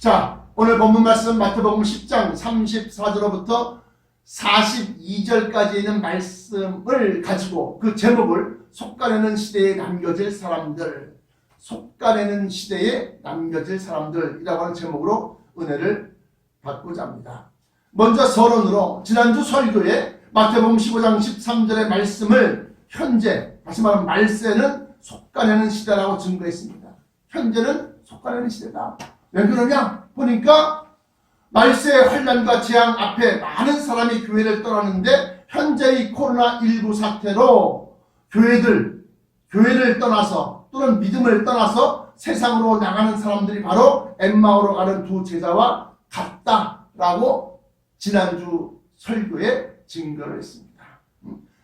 자, 오늘 본문 말씀 마태복음 10장 34절로부터 42절까지 있는 말씀을 가지고 그 제목을 속가내는 시대에 남겨질 사람들, 속가내는 시대에 남겨질 사람들이라고 하는 제목으로 은혜를 받고자 합니다. 먼저 서론으로 지난주 설교에 마태복음 15장 13절의 말씀을 현재, 다시 말하면 말세는 속가내는 시대라고 증거했습니다. 현재는 속가내는 시대다. 왜 그러냐? 보니까 말세의 환난과 재앙 앞에 많은 사람이 교회를 떠나는데 현재의 코로나19 사태로 교회를 떠나서 또는 믿음을 떠나서 세상으로 나가는 사람들이 바로 엠마오로 가는 두 제자와 같다라고 지난주 설교에 증거를 했습니다.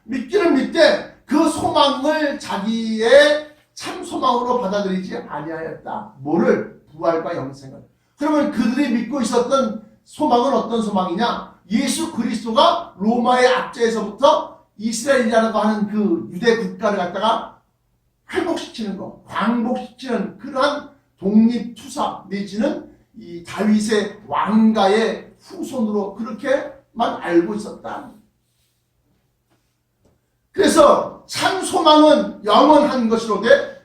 믿기는 믿되 그 소망을 자기의 참 소망으로 받아들이지 아니하였다. 뭐를? 부활과 영생을. 그러면 그들이 믿고 있었던 소망은 어떤 소망이냐? 예수 그리스도가 로마의 압제에서부터 이스라엘이라고 하는 그 유대 국가를 갖다가 회복시키는 것, 광복시키는 그러한 독립투사 내지는 이 다윗의 왕가의 후손으로 그렇게만 알고 있었다. 그래서 참 소망은 영원한 것이로되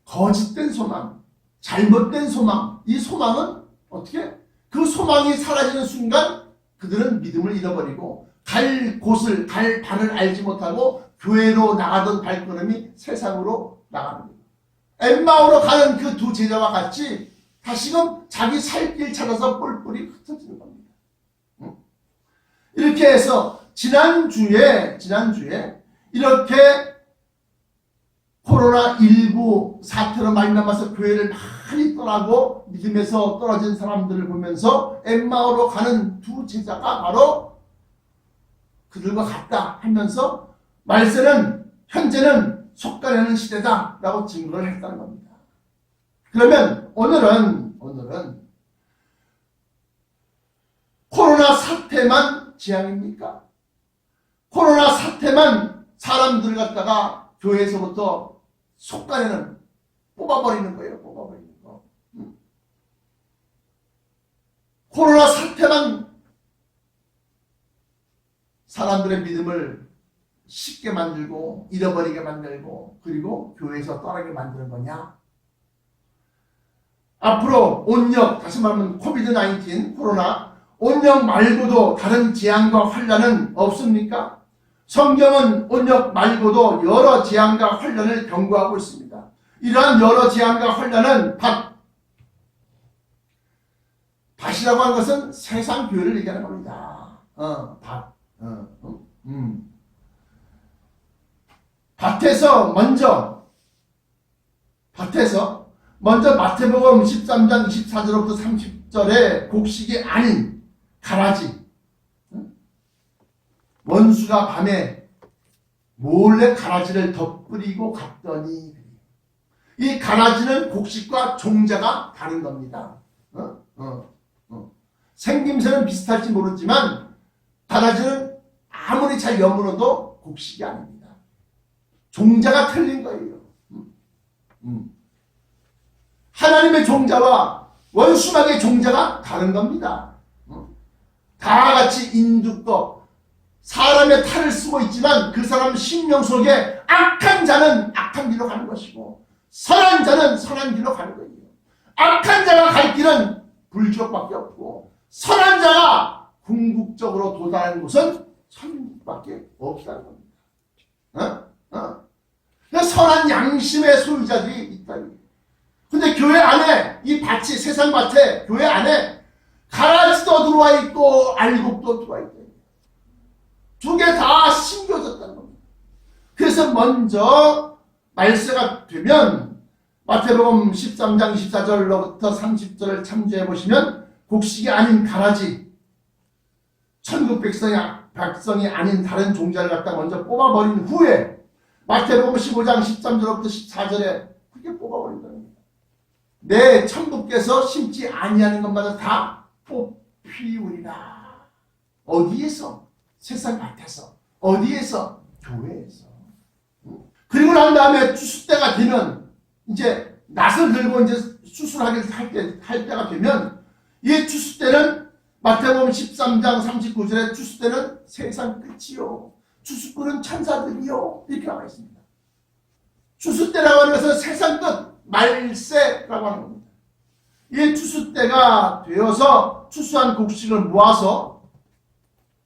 거짓된 소망, 잘못된 소망, 이 소망은 어떻게? 그 소망이 사라지는 순간 그들은 믿음을 잃어버리고 갈 곳을, 갈 발을 알지 못하고 교회로 나가던 발걸음이 세상으로 나가는 거예요. 엠마오로 가는 그 두 제자와 같이 다시금 자기 살 길 찾아서 뿔뿔이 흩어지는 겁니다. 이렇게 해서 지난주에 이렇게 코로나19 사태로 말미암아서 교회를 많이 떠나고 믿음에서 떨어진 사람들을 보면서 엠마오로 가는 두 제자가 바로 그들과 같다 하면서 말세는 현재는 속가내는 시대다 라고 증거를 했다는 겁니다. 그러면 오늘은 코로나 사태만 재앙입니까? 코로나 사태만 사람들을 갖다가 교회에서부터 속가내는, 뽑아버리는 거예요. 뽑아버리는 거. 코로나 사태만 사람들의 믿음을 쉽게 만들고 잃어버리게 만들고 그리고 교회에서 떠나게 만드는 거냐? 앞으로 온역, 다시 말하면 코비드-19 코로나 온역 말고도 다른 재앙과 환난은 없습니까? 성경은 온역 말고도 여러 재앙과 환난을 경고하고 있습니다. 이러한 여러 재앙과 환난은 밭이라고 하는 것은 세상 교회를 얘기하는 겁니다. 밭에서 먼저 마태복음 13장 24절부터 30절에 곡식이 아닌 가라지, 원수가 밤에 몰래 가라지를 덧뿌리고 갔더니, 이 가라지는 곡식과 종자가 다른 겁니다. 생김새는 비슷할지 모르지만 가라지는 아무리 잘 여물어도 곡식이 아닙니다. 종자가 틀린 거예요. 하나님의 종자와 원수막의 종자가 다른 겁니다. 다 같이 인두꺼 사람의 탈을 쓰고 있지만 그 사람 심령 속에 악한 자는 악한 길로 가는 것이고 선한 자는 선한 길로 가는 거예요. 악한 자가 갈 길은 불지옥밖에 없고 선한 자가 궁극적으로 도달하는 곳은 천국밖에 없다는 겁니다. 선한 양심의 소유자들이 있다. 근데 교회 안에 이 밭이 세상 밭에 교회 안에 가라지도 들어와 있고 알곡도 들어와 있다. 두 개 다 심겨졌다는 겁니다. 그래서 먼저 말세가 되면 마태복음 13장 24절로부터 30절을 참조해 보시면 곡식이 아닌 가라지, 천국 백성이 아닌 다른 종자를 갖다 먼저 뽑아버린 후에 마태복음 15장 13절로부터 14절에 그렇게 뽑아버린다는 겁니다. 내 천국께서 심지 아니하는 것마다 다 뽑히우리라. 어디에서? 세상 밭에서. 어디에서? 교회에서. 그리고 난 다음에 추수 때가 되면 이제 낫을 들고 이제 수술하게 할 때가 되면 이 추수 때는 마태복음 13장 39절에 추수 때는 세상 끝이요. 추수꾼은 천사들이요. 이렇게 나와 있습니다. 추수 때라고 하는 것은 세상 끝, 말세라고 하는 겁니다. 이 추수 때가 되어서 추수한 곡식을 모아서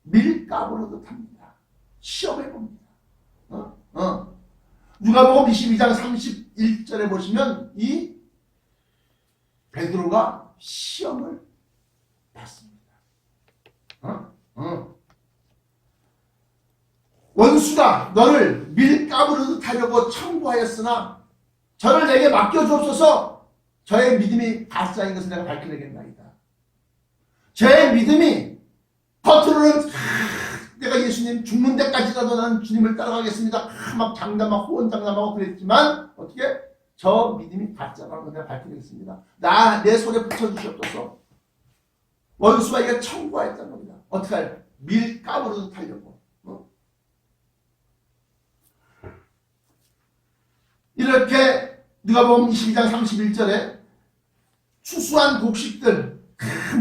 밀가루로 합니다. 시험해 봅니다. 누가복음 22장 31절에 보시면 이 베드로가 시험을 받습니다. 원수가 너를 밀가루로 타려고 청구하였으나 저를 내게 맡겨주옵소서. 저의 믿음이 가짜인 것을 내가 밝혀내겠나이다. 제 믿음이 겉으로는 내가 예수님 죽는 데까지라도 나는 주님을 따라가겠습니다. 막 장담하고 호언장담하고 그랬지만 어떻게? 저 믿음이 가짜라는 걸 내가 밝혀내겠습니다. 내 손에 붙여주시옵소서. 원수가 이게 청구하였다는 겁니다. 어떻게 할? 밀가루로 타려고. 이렇게 누가복음 22장 31절에 추수한 곡식들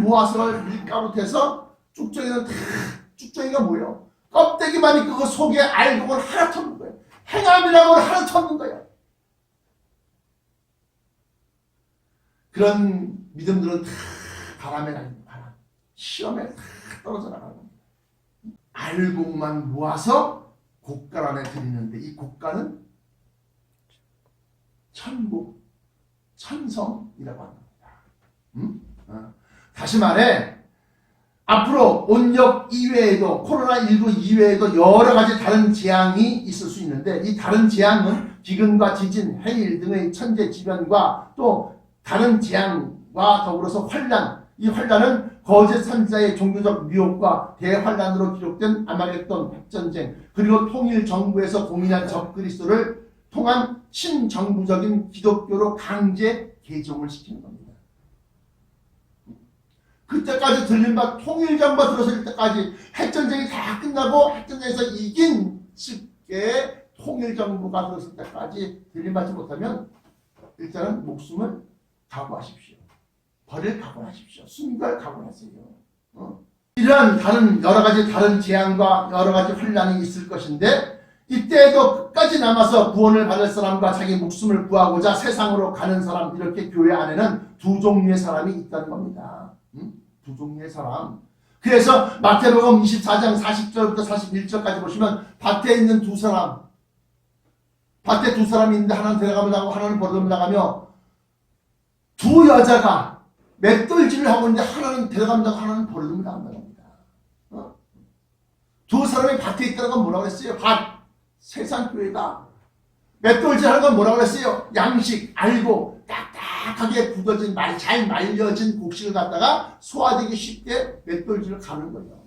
모아서 밀가루 태서 쭉정이가 뭐예요? 껍데기만 있고 그 속에 알곡을 하나 터는 거예요. 행함이라고 하나 터는 거예요. 그런 믿음들은 다 바람에 날리는 바람, 시험에 다 떨어져 나가는 겁니다. 알곡만 모아서 곡간 안에 들이는데 이 곡간은 천국, 천성이라고 합니다. 다시 말해 앞으로 온역 이외에도 코로나19 이외에도 여러 가지 다른 재앙이 있을 수 있는데 이 다른 재앙은 기근과 지진, 해일 등의 천재지변과 또 다른 재앙과 더불어서 환란, 이 환란은 거짓 선지자의 종교적 미혹과 대환란으로 기록된 아마겟돈 핵전쟁 그리고 통일 정부에서 공인한 적그리스도를 통한 신정부적인 기독교로 강제 개종을 시키는 겁니다. 그때까지 들린 바 통일정부가 들어설 때까지 핵전쟁이 다 끝나고 핵전쟁에서 이긴 쉽게 통일정부가 들어설 때까지 들림받지 못하면 일단은 목숨을 각오하십시오. 벌을 각오하십시오. 순교할 각오하세요. 이러한 다른 여러 가지 다른 재앙과 여러 가지 환란이 있을 것인데 이때에도 끝까지 남아서 구원을 받을 사람과 자기 목숨을 구하고자 세상으로 가는 사람 이렇게 교회 안에는 두 종류의 사람이 있다는 겁니다. 두 종류의 사람. 그래서 마태복음 24장 40절부터 41절까지 보시면 밭에 있는 두 사람, 밭에 두 사람이 있는데 하나는 데려가면 나가고 하나는 버리면 나가며 두 여자가 맷돌질을 하고 있는데 하나는 데려가면 나가고 하나는 버리면 나간다는 겁니다. 두 사람이 밭에 있다는 건 뭐라고 했어요? 밭. 세상 교회가 맷돌질하는 건 뭐라고 그랬어요? 양식 알고 딱딱하게 굳어진 잘 말려진 곡식을 갖다가 소화되기 쉽게 맷돌질을 가는 거예요.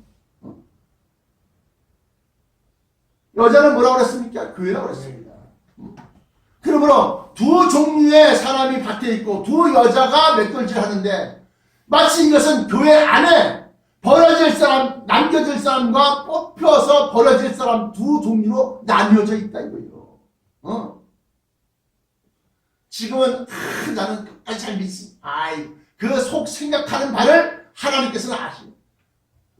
여자는 뭐라고 그랬습니까? 교회라고 그랬습니다. 그러므로 두 종류의 사람이 밭에 있고 두 여자가 맷돌질 하는데 마치 이것은 교회 안에 버려질 사람, 남겨질 사람과 뽑혀서 버려질 사람 두 종류로 나뉘어져 있다 이거예요. 지금은 나는 끝까지 잘 믿습니다. 그 속 생각하는 바를 하나님께서는 아시고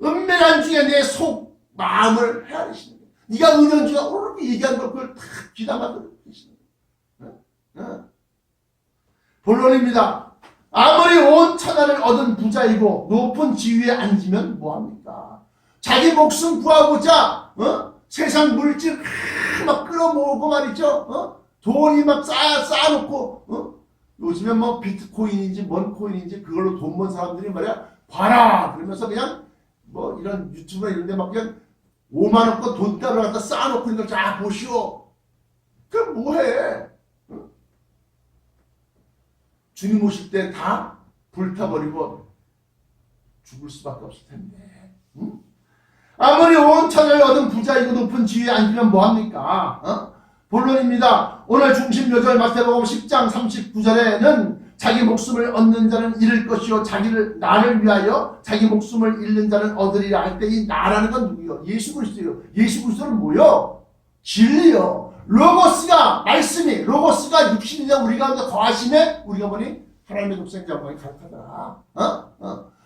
은밀한 중에 내 속 마음을 헤아리시는 거예요. 네가 은연중에 오르게 얘기한 걸 그걸 다 귀담아 듣고 계시는 거예요. 본론입니다. 아무리 온 천하를 얻은 부자이고 높은 지위에 앉으면 뭐합니까? 자기 목숨 구하고자 세상 물질 막 끌어모으고 말이죠. 돈이 막 쌓아놓고 요즘에 뭐 비트코인인지 뭔 코인인지 그걸로 돈 번 사람들이 말이야 봐라 그러면서 그냥 뭐 이런 유튜브나 이런 데 막 그냥 5만 원권 돈가루 갖다 쌓아놓고 있는 걸 쫙 보시오. 그럼 뭐해? 주님 오실 때 다 불타버리고 죽을 수밖에 없을 텐데. 아무리 온 천을 얻은 부자이고 높은 지위에 앉으면 뭐합니까? 본론입니다. 오늘 중심 요절 마태복음 10장 39절에는 자기 목숨을 얻는 자는 잃을 것이요 나를 위하여 자기 목숨을 잃는 자는 얻으리라 할 때 이 나라는 건 누구요? 예수 그리스도요. 예수 그리스도는 뭐요? 진리요. 로고스가 말씀이 로고스가 육신이 되어 우리 가운데 거하심에 우리가 보니 하나님의 독생자가 가득하더라.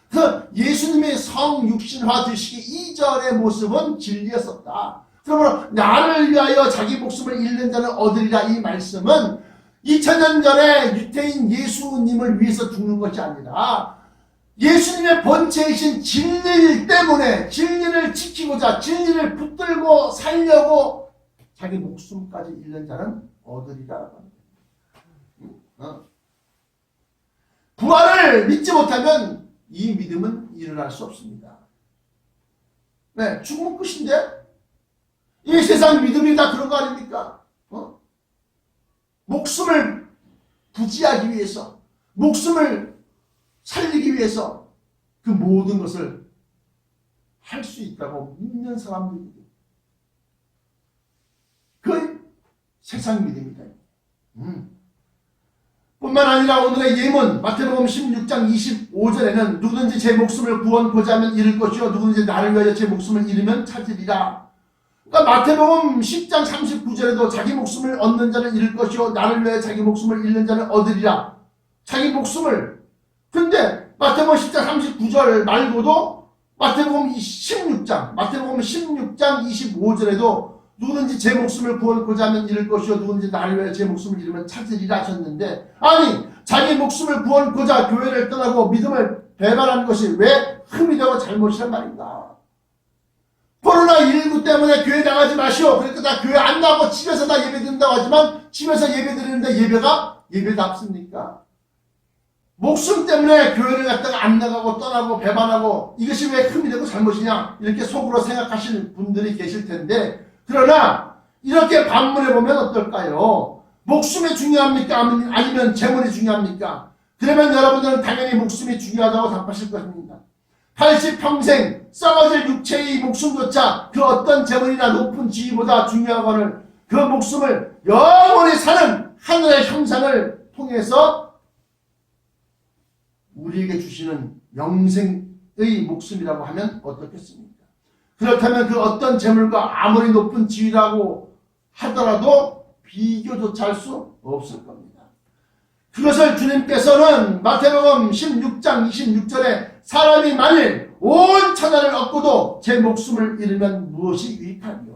그 예수님의 성육신화 되시기 이전의 모습은 진리였었다. 그러므로 나를 위하여 자기 목숨을 잃는 자는 얻으리라 이 말씀은 2000년 전에 유태인 예수님을 위해서 죽는 것이 아니라 예수님의 본체이신 진리 때문에 진리를 지키고자 진리를 붙들고 살려고 자기 목숨까지 잃는 자는 얻으리라. 부활을 믿지 못하면 이 믿음은 일어날 수 없습니다. 네, 죽으면 끝인데 이 세상 믿음이 다 그런 거 아닙니까? 목숨을 부지하기 위해서 목숨을 살리기 위해서 그 모든 것을 할 수 있다고 믿는 사람들이 그 세상 믿음이다. 뿐만 아니라 오늘의 예문 마태복음 16장 25절에는 누구든지 제 목숨을 구원코자 하면 잃을 것이요 누구든지 나를 위하여 제 목숨을 잃으면 찾으리라. 그러니까 마태복음 10장 39절에도 자기 목숨을 얻는 자는 잃을 것이요 나를 위하여 자기 목숨을 잃는 자는 얻으리라. 자기 목숨을. 근데 마태복음 10장 39절 말고도 마태복음 16장 25절에도 누구든지 제 목숨을 구원코자 하면 잃을 것이요 누구든지 나를 위하여 제 목숨을 잃으면 찾으리라 하셨는데, 아니 자기 목숨을 구원코자 교회를 떠나고 믿음을 배반한 것이 왜 흠이 되고 잘못이란 말인가? 코로나19 때문에 교회 나가지 마시오. 그러니까 다 교회 안 나가고 집에서 다 예배 드린다고 하지만 집에서 예배 드리는데 예배답습니까? 목숨 때문에 교회를 갔다가 안 나가고 떠나고 배반하고 이것이 왜 흠이 되고 잘못이냐 이렇게 속으로 생각하시는 분들이 계실 텐데, 그러나 이렇게 반문해 보면 어떨까요? 목숨이 중요합니까? 아니면 재물이 중요합니까? 그러면 여러분들은 당연히 목숨이 중요하다고 답하실 것입니다. 80평생 썩어질 육체의 목숨조차 그 어떤 재물이나 높은 지위보다 중요하거늘 그 목숨을 영원히 사는 하늘의 형상을 통해서 우리에게 주시는 영생의 목숨이라고 하면 어떻겠습니까? 그렇다면 그 어떤 재물과 아무리 높은 지위라고 하더라도 비교조차 할 수 없을 겁니다. 그것을 주님께서는 마태복음 16장 26절에 사람이 만일 온 천하를 얻고도 제 목숨을 잃으면 무엇이 유익하며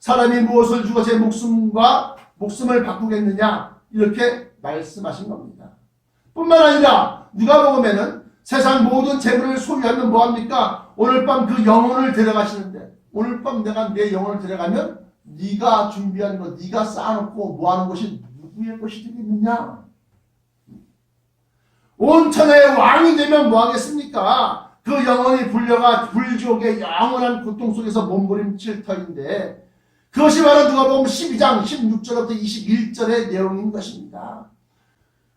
사람이 무엇을 주고 제 목숨을 바꾸겠느냐 이렇게 말씀하신 겁니다. 뿐만 아니라 누가복음에는 세상 모든 재물을 소유하면 뭐합니까? 오늘 밤 그 영혼을 데려가시는데, 오늘 밤 내가 내 영혼을 데려가면 네가 준비한 것, 네가 쌓아놓고 뭐하는 것이 누구의 것이 되겠느냐? 온 천하의 왕이 되면 뭐하겠습니까? 그 영혼이 불려가 불지옥의 영원한 고통 속에서 몸부림칠 터인데, 그것이 바로 누가복음 12장 16절부터 21절의 내용인 것입니다.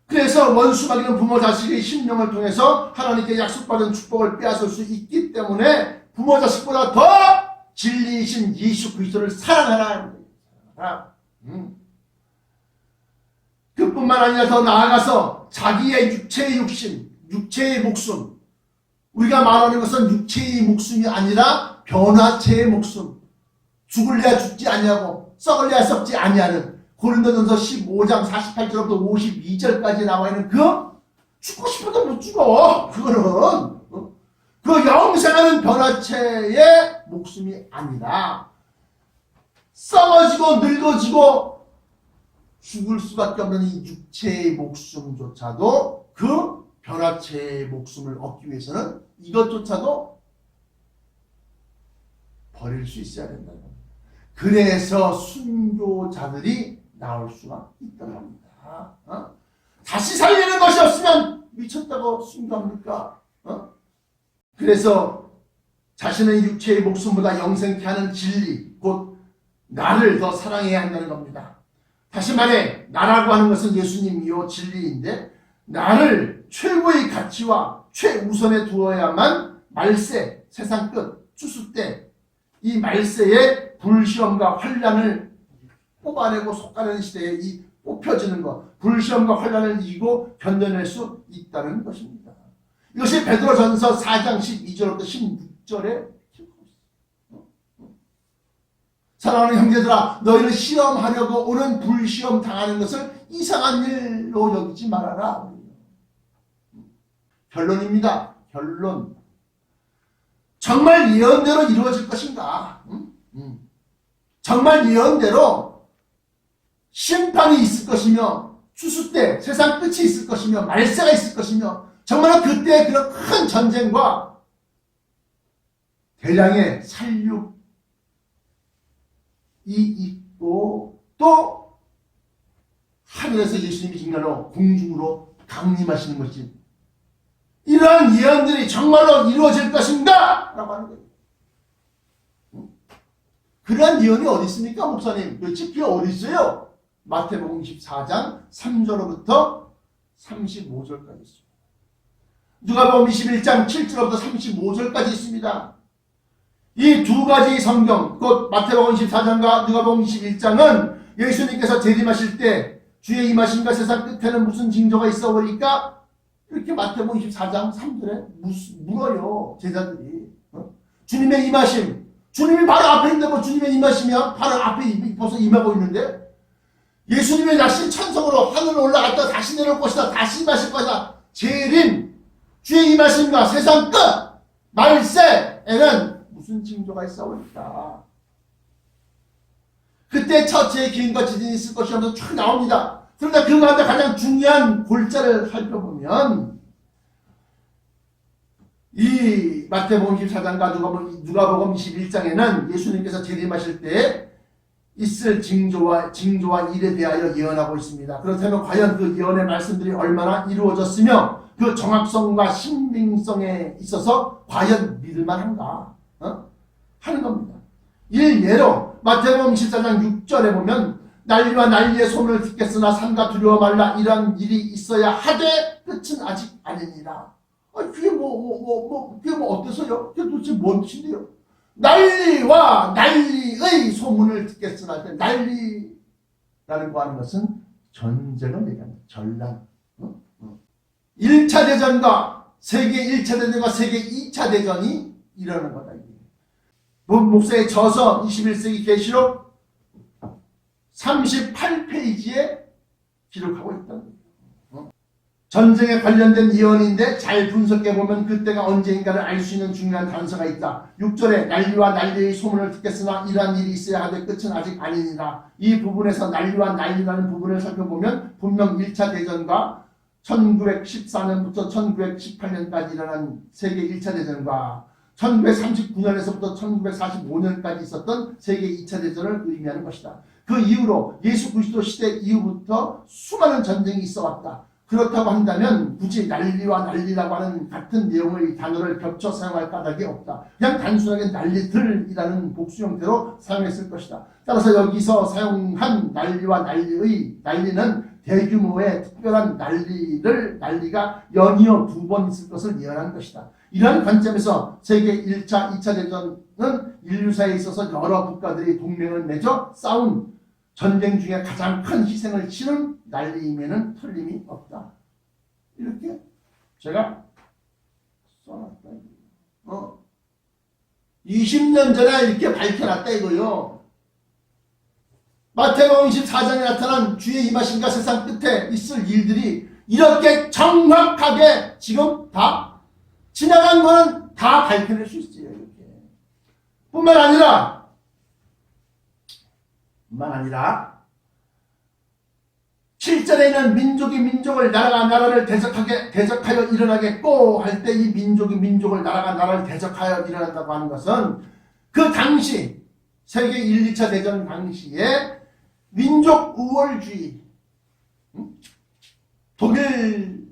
그래서 원수마귀는 부모 자식의 심령을 통해서 하나님께 약속받은 축복을 빼앗을 수 있기 때문에 부모 자식보다 더 진리이신 예수 그리스도를 사랑하라. 그뿐만 아니라 더 나아가서 자기의 육체의 욕심, 육체의 목숨, 우리가 말하는 것은 육체의 목숨이 아니라 변화체의 목숨, 죽을래야 죽지 아니하고 썩을래야 썩지 아니하는 고린도전서 15장 48절부터 52절까지 나와 있는 그 죽고 싶어도 못 죽어. 그거는 그 영생하는 변화체의 목숨이 아니라 썩어지고 늙어지고 죽을 수밖에 없는 이 육체의 목숨조차도 그 변화체의 목숨을 얻기 위해서는 이것조차도 버릴 수 있어야 된다는 겁니다. 그래서 순교자들이 나올 수가 있다는 겁니다. 다시 살리는 것이 없으면 미쳤다고 순교합니까? 그래서 자신의 육체의 목숨보다 영생케 하는 진리, 곧 나를 더 사랑해야 한다는 겁니다. 다시 말해 나라고 하는 것은 예수님이요 진리인데, 나를 최고의 가치와 최우선에 두어야만 말세, 세상 끝, 추수 때 이 말세의 불시험과 환난을 뽑아내고 속아내는 시대에 이 뽑혀지는 것, 불시험과 환난을 이기고 견뎌낼 수 있다는 것입니다. 이것이 베드로전서 4장 12절부터 16절에 사랑하는 형제들아, 너희를 시험하려고 오는 불시험 당하는 것을 이상한 일로 여기지 말아라. 결론입니다. 결론. 정말 예언대로 이루어질 것인가? 정말 예언대로 심판이 있을 것이며 추수 때 세상 끝이 있을 것이며 말세가 있을 것이며 정말 그때 그런 큰 전쟁과 대량의 살육이 있고 또 하늘에서 예수님이 진가로 공중으로 강림하시는 것이 이러한 예언들이 정말로 이루어질 것인가? 라고 하는 거예요. 그러한 예언이 어디 있습니까, 목사님? 도대체 그게 어디 있어요? 마태복음 24장 3절로부터 35절까지 있습니다. 누가복음 21장 7절로부터 35절까지 있습니다. 이 두 가지 성경, 곧 마태복음 24장과 누가복음 21장은 예수님께서 재림하실 때 주의 임하심과 세상 끝에는 무슨 징조가 있어 보니까 이렇게 마태복음 24장 3절에 물어요, 제자들이. 주님의 임하심, 주님이 바로 앞에 있는데 뭐 주님의 임하시면 바로 앞에 벌써 임하고 있는데 예수님의 날씬 천성으로 하늘로 올라갔다 다시 내려올 것이다, 다시 임하실 것이다. 재림, 주의 임하심과 세상 끝, 말세에는 무슨 징조가 있어올까? 그때 첫째 기근과 지진이 있을 것이라면서 쭉 나옵니다. 그러나 그 가운데 가장 중요한 골자를 살펴보면 이 마태복음 24장과 누가복음 21장에는 예수님께서 재림하실 때 있을 징조와 일에 대하여 예언하고 있습니다. 그렇다면 과연 그 예언의 말씀들이 얼마나 이루어졌으며 그 정확성과 신빙성에 있어서 과연 믿을만한가 하는 겁니다. 일예로 마태복음 14장 6절에 보면 난리와 난리의 소문을 듣겠으나 산과 두려워 말라 이런 일이 있어야 하되 끝은 아직 아니니라. 그게 그게 어때서요? 그게 도대체 뭔 뜻인데요? 난리와 난리의 소문을 듣겠으나 난리라는 거 하는 것은 전쟁을 얘기합니다. 전란. 1차 대전과 세계 1차 대전과 세계 2차 대전이 일어나는 거다. 목사의 저서 21세기 계시록 38페이지에 기록하고 있다는 거예요. 전쟁에 관련된 예언인데 잘 분석해보면 그때가 언제인가를 알 수 있는 중요한 단서가 있다. 6절에 난리와 난리의 소문을 듣겠으나 이러한 일이 있어야 하되 끝은 아직 아니니라. 이 부분에서 난리와 난리라는 부분을 살펴보면 분명 1차 대전과 1914년부터 1918년까지 일어난 세계 1차 대전과 1939년에서부터 1945년까지 있었던 세계 2차 대전을 의미하는 것이다. 그 이후로 예수 그리스도 시대 이후부터 수많은 전쟁이 있어왔다. 그렇다고 한다면 굳이 난리와 난리라고 하는 같은 내용의 단어를 겹쳐 사용할 까닭이 없다. 그냥 단순하게 난리들이라는 복수 형태로 사용했을 것이다. 따라서 여기서 사용한 난리와 난리는 대규모의 특별한 난리가 연이어 2번 있을 것을 예언한 것이다. 이러한 관점에서 세계 1차, 2차 대전은 인류사에 있어서 여러 국가들이 동맹을 맺어 싸운 전쟁 중에 가장 큰 희생을 치른 난리임에는 틀림이 없다. 이렇게 제가 써놨다. 20년 전에 이렇게 밝혀놨다 이거요. 마태복음 24장에 나타난 주의 임하심과 세상 끝에 있을 일들이 이렇게 정확하게 지금 다 지나간 거는 다 밝혀낼 수 있어요. 이렇게. 뿐만 아니라 7절에는 민족이 민족을 나라가 나라를 대적하여 일어나겠고 할 때 이 민족이 민족을 나라가 나라를 대적하여 일어난다고 하는 것은 그 당시 세계 1, 2차 대전 당시에 민족 우월주의 독일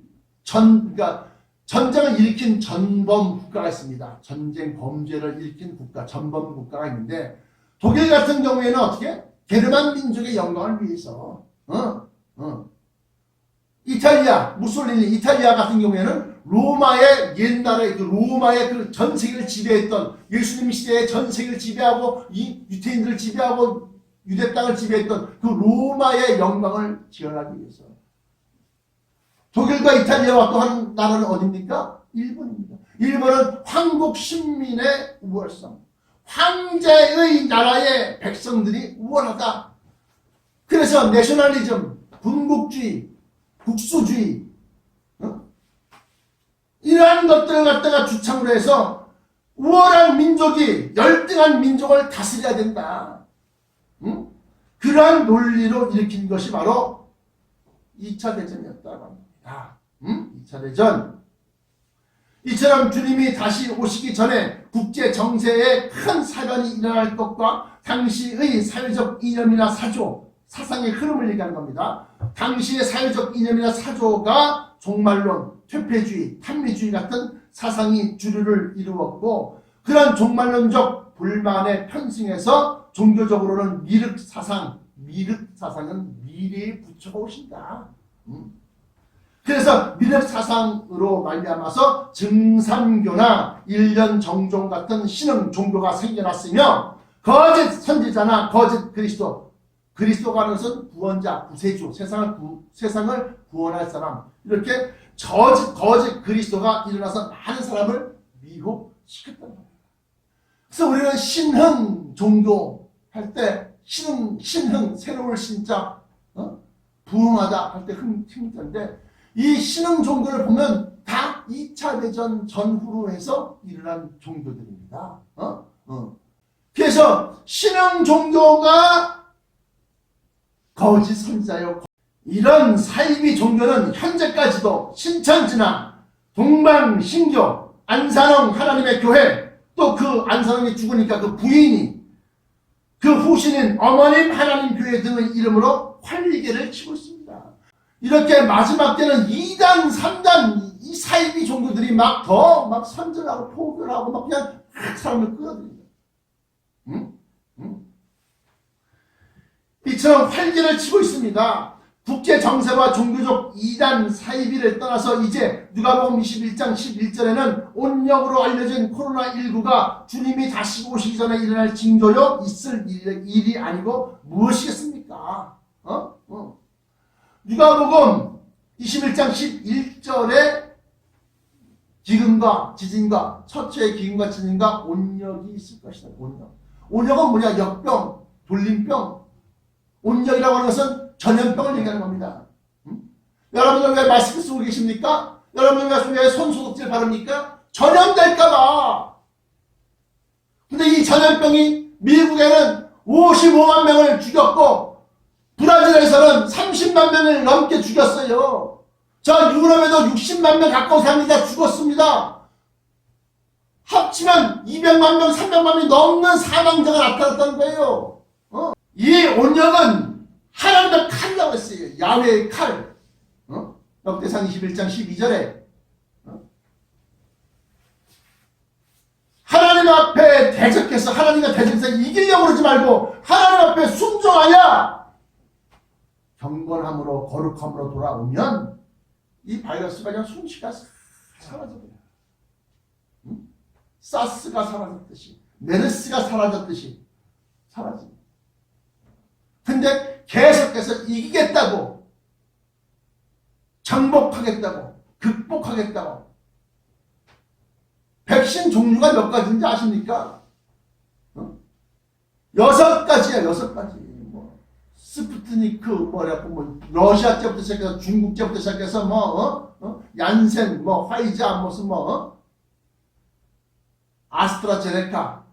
그러니까 전쟁을 일으킨 전범 국가가 있습니다. 전쟁 범죄를 일으킨 국가, 전범 국가가 있는데 독일 같은 경우에는 어떻게? 게르만 민족의 영광을 위해서 이탈리아 같은 경우에는 로마의 옛날에 로마의 그 전 세계를 지배했던 예수님 시대에 전 세계를 지배하고 이 유태인들을 지배하고 유대 땅을 지배했던 그 로마의 영광을 지어나기 위해서 독일과 이탈리아와 또 한 나라는 어디입니까? 일본입니다. 일본은 황국 신민의 우월성, 황제의 나라의 백성들이 우월하다. 그래서 내셔널리즘, 군국주의, 국수주의, 이러한 것들을 갖다가 주창으로 해서 우월한 민족이 열등한 민족을 다스려야 된다. 그러한 논리로 일으킨 것이 바로 2차 대전이었다고 합니다. 2차 대전. 이처럼 주님이 다시 오시기 전에 국제 정세에 큰 사변이 일어날 것과 당시의 사회적 이념이나 사조, 사상의 흐름을 얘기하는 겁니다. 당시의 사회적 이념이나 사조가 종말론, 퇴폐주의, 탄미주의 같은 사상이 주류를 이루었고, 그런 종말론적 불만에 편승해서 종교적으로는 미륵사상은 미래에 부처가 오신다. 그래서 미륵사상으로 말미암아서 증산교나 일련 정종 같은 신흥 종교가 생겨났으며, 거짓 선지자나 거짓 그리스도가 하는 것은 구원자, 구세주, 세상을 구원할 사람, 이렇게 거짓 그리스도가 일어나서 많은 사람을 미혹시켰단 말이에요. 그래서 우리는 신흥 종교 할 때 신흥 새로울 신자, 부흥하다 할 때 힘든데, 이 신흥 종교를 보면 다 2차 대전 전후로 해서 일어난 종교들입니다. 그래서 신흥 종교가 거짓 선지자요, 이런 사이비 종교는 현재까지도 신천지나 동방신교, 안산홍 하나님의 교회, 또 그 안산홍이 죽으니까 그 부인이, 그 후신인 어머님 하나님 교회 등의 이름으로 활리개를 치고 있습니다. 이렇게 마지막 때는 2단, 3단 이 사이비 종교들이 막 선전하고 포교하고 막 그냥 사람을 끌어들입니다. 이처럼 활개를 치고 있습니다. 국제 정세와 종교적 이단 사이비를 떠나서 이제 누가복음 21장 11절에는 온역으로 알려진 코로나19가 주님이 다시 오시기 전에 일어날 징조요 있을 일이 아니고 무엇이겠습니까? 누가복음 21장 11절에 기근과 지진과 첫째의 기근과 지진과 온역이 있을 것이다. 온역은 뭐냐? 역병, 돌림병. 온역이라고 하는 것은 전염병을 얘기하는 겁니다. 여러분들 왜 마스크 쓰고 계십니까? 여러분들 왜 손소독제를 바릅니까? 전염될까봐. 근데 이 전염병이 미국에는 55만 명을 죽였고, 브라질에서는 30만 명을 넘게 죽였어요. 저 유럽에도 60만 명 가까운 사람들이 다 죽었습니다. 합치면 200만 명, 300만 명이 넘는 사망자가 나타났다는 거예요. 이 온역은 하나님의 칼이라고 했어요. 야훼의 칼. 역대상 21장 12절에 하나님 앞에 대적해서, 하나님과 대적해서 이기려고 그러지 말고 하나님 앞에 순종하여 경건함으로 거룩함으로 돌아오면 이 바이러스가 그냥 순식간에 사라져버려요. 사스가 사라졌듯이, 메르스가 사라졌듯이 사라집니다. 근데 계속해서 이기겠다고, 정복하겠다고, 극복하겠다고. 백신 종류가 몇 가지인지 아십니까? 6가지야, 6가지. 뭐 스푸트니크, 러시아 때부터 시작해서 중국 때부터 시작해서 얀센, 화이자, 무슨 아스트라제네카.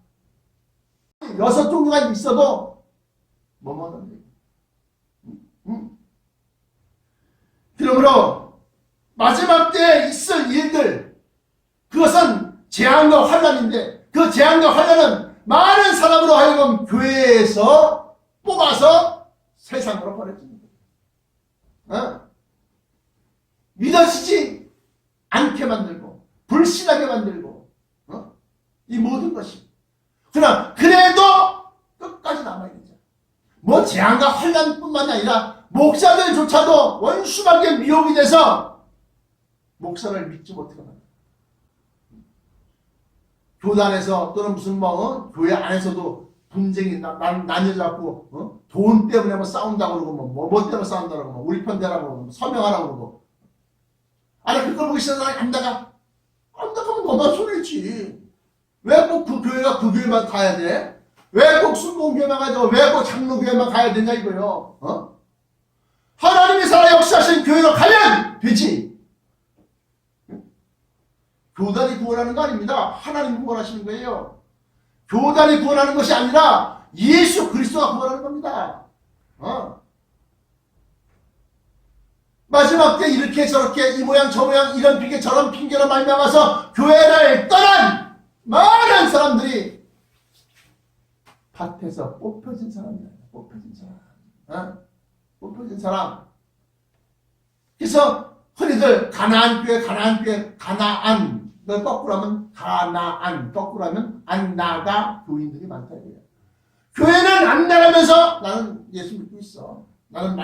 6종류가 있어도 뭐뭐는. 그러므로 마지막 때에 있을 일들, 그것은 재앙과 환난인데, 그 재앙과 환난은 많은 사람으로 하여금 교회에서 뽑아서 세상으로 보내줍니다. 믿어지지 않게 만들고 불신하게 만들고, 이 모든 것이. 그러나 그래도 끝까지 남아있는 자, 재앙과 환난뿐만 아니라 목사들조차도 원수밖에 미혹이 돼서 목사를 믿지 못하게 만든다. 교단에서 또는 무슨 교회 안에서도 분쟁이 나뉘어갖고 돈 때문에 싸운다고 그러고 뭐 때문에 싸운다고 그러고 우리 편 되라고 그러고 서명하라고 그러고. 아니 그걸 보기 싫은 사람이 안다가 안다가면 너만 손해지. 왜 꼭 그 교회가 그 교회만 가야 돼? 왜 꼭 순복음교회만 가죠? 왜 꼭 장로교회만 가야 되냐 이거요. 하나님이 살아 역사하신 교회로 가면 되지. 교단이 구원하는 거 아닙니다. 하나님이 구원하시는 거예요. 교단이 구원하는 것이 아니라 예수 그리스도가 구원하는 겁니다. 마지막 때 이렇게 저렇게 이 모양 저 모양 이런 핑계 저런 핑계로 말미암아서 교회를 떠난 많은 사람들이 밭에서 뽑혀진 사람이에요. 뽑혀진 사람. 뽑혀진 사람. 그래서 흔히들 가나안 교회 가나안 거꾸로 하면 가나안 거꾸로 하면 안 나가 교인들이 많다 이거예요. 교회는 안 나가면서 나는 예수 믿고 있어. 나는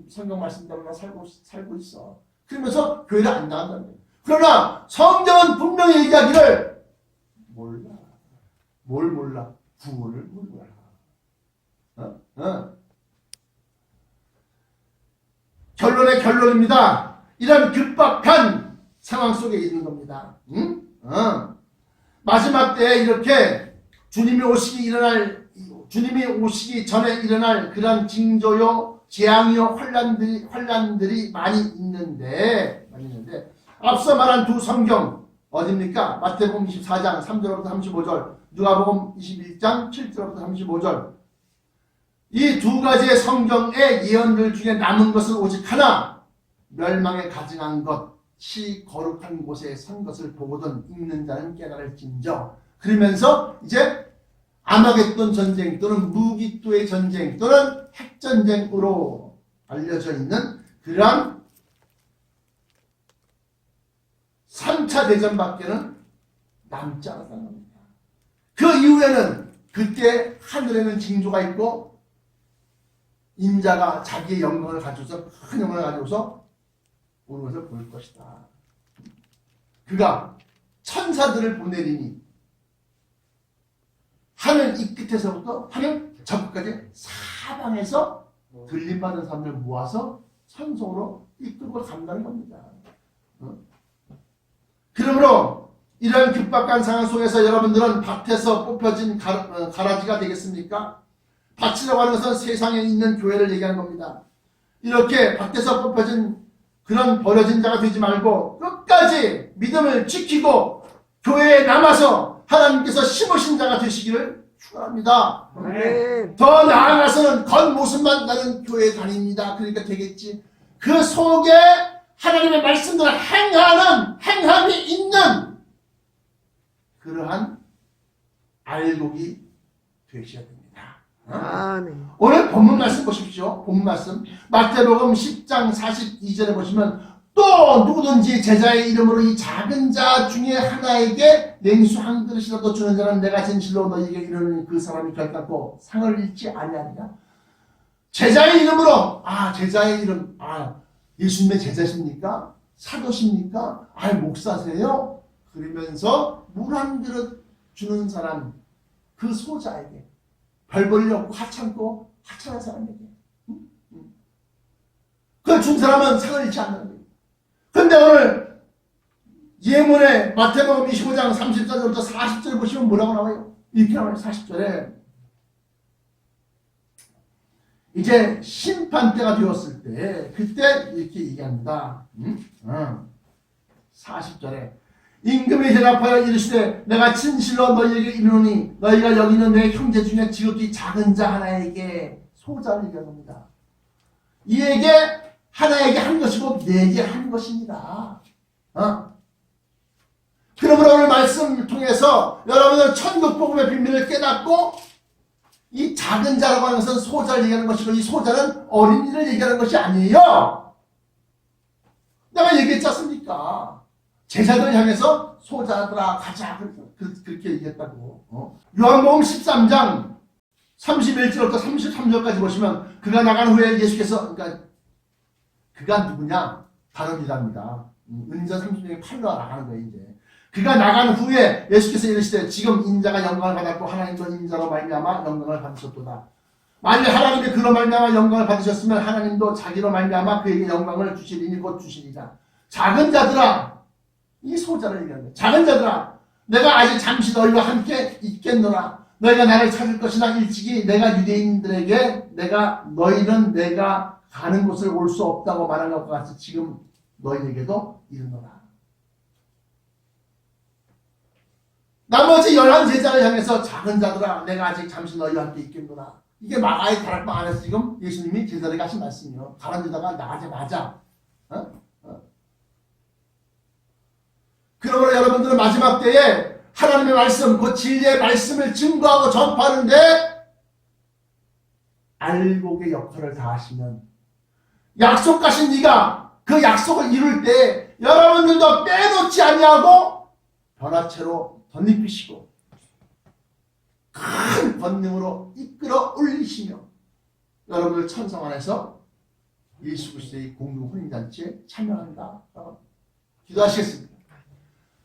성경 말씀대로 살고 있어. 그러면서 교회를 안 나간다는 거예요. 그러나 성경은 분명히 얘기하기를 몰라. 뭘 몰라? 구원을 몰라. 결론의 결론입니다. 이런 급박한 상황 속에 있는 겁니다. 마지막 때에 이렇게 주님이 오시기 전에 일어날 그런 징조요, 재앙이요, 환란들이 많이 있는데 앞서 말한 두 성경 어딥니까? 마태복음 24장 3절부터 35절, 누가복음 21장 7절부터 35절. 이 두 가지의 성경의 예언들 중에 남은 것은 오직 하나, 멸망에 가증한 것이 거룩한 곳에 선 것을 보거든 읽는 자는 깨달을진저. 그러면서 이제 아마겟돈 전쟁 또는 무기토의 전쟁 또는 핵전쟁으로 알려져 있는 그러한 3차 대전밖에는 남지 않았다는 겁니다. 그 이후에는 그때 하늘에는 징조가 있고 인자가 자기의 영광을 가져서 큰 영광을 가져서 오는 것을 볼 것이다. 그가 천사들을 보내리니 하늘 이 끝에서부터 하늘 저 끝까지 사방에서 들림받은 사람들을 모아서 천성으로 이끌고 간다는 겁니다. 그러므로 이런 급박한 상황 속에서 여러분들은 밭에서 뽑혀진 가라지가 되겠습니까? 밭이라고 하는 것은 세상에 있는 교회를 얘기하는 겁니다. 이렇게 밭에서 뽑혀진 그런 버려진 자가 되지 말고 끝까지 믿음을 지키고 교회에 남아서 하나님께서 심으신 자가 되시기를 축원합니다. 네. 더 나아가서는 겉모습만 나는 교회에 다닙니다. 그러니까 되겠지. 그 속에 하나님의 말씀대로 행함이 있는 그러한 알곡이 되셔야 됩니다. 네. 오늘 본문 말씀 보십시오. 본문 말씀 마태복음 10장 42절에 보시면 또 누구든지 제자의 이름으로 이 작은 자 중에 하나에게 냉수 한 그릇이라도 주는 자는 내가 진실로 너희에게 이르노니 그 사람이 결단코 상을 잃지 아니하리라. 제자의 이름으로 제자의 이름 예수님의 제자십니까? 사도십니까? 목사세요? 그러면서 물 한 그릇 주는 사람 그 소자에게 별 볼일 없고 하찮은 사람에게 그걸 준 사람은 상을 잃지 않는 거예요. 근데 오늘 예문에 마태복음 25장 34절부터 40절 보시면 뭐라고 나와요? 이렇게 나와요. 40절에 이제 심판 때가 되었을 때 그때 이렇게 얘기합니다. 40절에 임금이 대답하여 이르시되 내가 진실로 너희에게 이르노니 너희가 여기 있는 내 형제 중에 지극히 작은 자 하나에게 소자를 얘기합니다. 이에게 하나에게 한 것이고 네게 한 것입니다. 그러므로 오늘 말씀을 통해서 여러분은 천국 복음의 비밀을 깨닫고 이 작은 자라고 하는 것은 소자를 얘기하는 것이고 이 소자는 어린이를 얘기하는 것이 아니에요. 내가 얘기했지 않습니까? 제자들을 향해서 소자들아 가자 그렇게 얘기했다고. 요한복음 13장 31절부터 33절까지 보시면 그가 나간 후에 예수께서 그가 누구냐? 다른 이랍니다. 은전 30명이 팔로 나가는 거예요. 이제 그가 나간 후에 예수께서 이르시되 지금 인자가 영광을 받았고 하나님도 인자로 말미암아 영광을 받으셨도다. 만일 하나님이 그로 말미암아 영광을 받으셨으면 하나님도 자기로 말미암아 그에게 영광을 주시리니 곧 주시리라. 작은 자들아, 이 소자를 얘기하는 거예요. 작은 자들아, 내가 아직 잠시 너희와 함께 있겠노라. 너희가 나를 찾을 것이나 일찍이 내가 유대인들에게 너희는 내가 가는 곳을 올 수 없다고 말한 것과 같이 지금 너희에게도 이르노라. 나머지 11제자를 향해서 작은 자들아 내가 아직 잠시 너희와 함께 있겠노라. 이게 마가의 다락방 안에서 지금 예수님이 제자들에게 하신 말씀이에요. 다른 제자가 나가자마자 그러므로 여러분들은 마지막 때에 하나님의 말씀, 그 진리의 말씀을 증거하고 전파하는데 알곡의 역할을 다하시면 약속하신 이가 그 약속을 이룰 때 여러분들도 빼놓지 아니하고 변화체로 덧입히시고 큰 권능으로 이끌어 올리시며 여러분들 천성 안에서 예수 그리스도의 공동 혼인잔치에 참여한다. 기도하시겠습니다.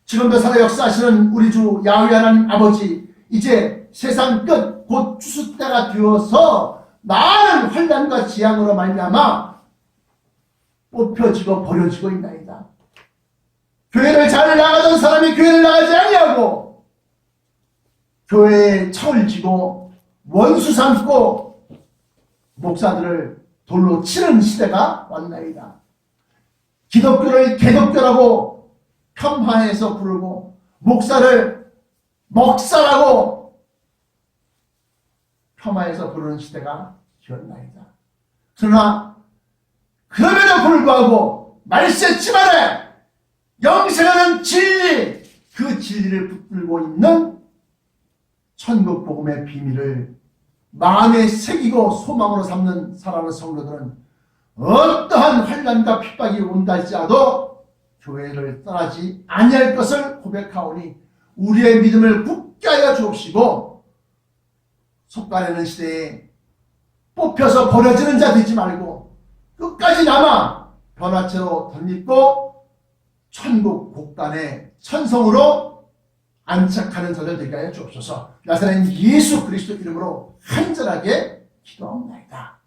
지금도 살아 역사하시는 우리 주 야훼 하나님 아버지, 이제 세상 끝 곧 추수 때가 되어서 많은 환난과 재앙으로 말미암아 뽑혀지고 버려지고 있나이다. 교회를 잘 나가던 사람이 교회를 나가지 아니하고 교회에 철을 쥐고 원수 삼고 목사들을 돌로 치는 시대가 왔나이다. 기독교를 개독교라고 폄하해서 부르고 목사를 먹사라고 폄하해서 부르는 시대가 되었나이다. 그러나 그럼에도 불구하고 말세지만에 영생하는 진리, 그 진리를 붙들고 있는 천국 복음의 비밀을 마음에 새기고 소망으로 삼는 사랑하는 성도들은 어떠한 환난과 핍박이 온다 할지라도 교회를 떠나지 아니할 것을 고백하오니 우리의 믿음을 굳게 하여 주옵시고 속가내는 시대에 뽑혀서 버려지는 자 되지 말고 끝까지 남아 변화체로 덧입고 천국 곳간에 천성으로 안착하는 자들 되게 하여 주옵소서. 나사렛 예수 그리스도 이름으로 간절하게 기도하옵나이다.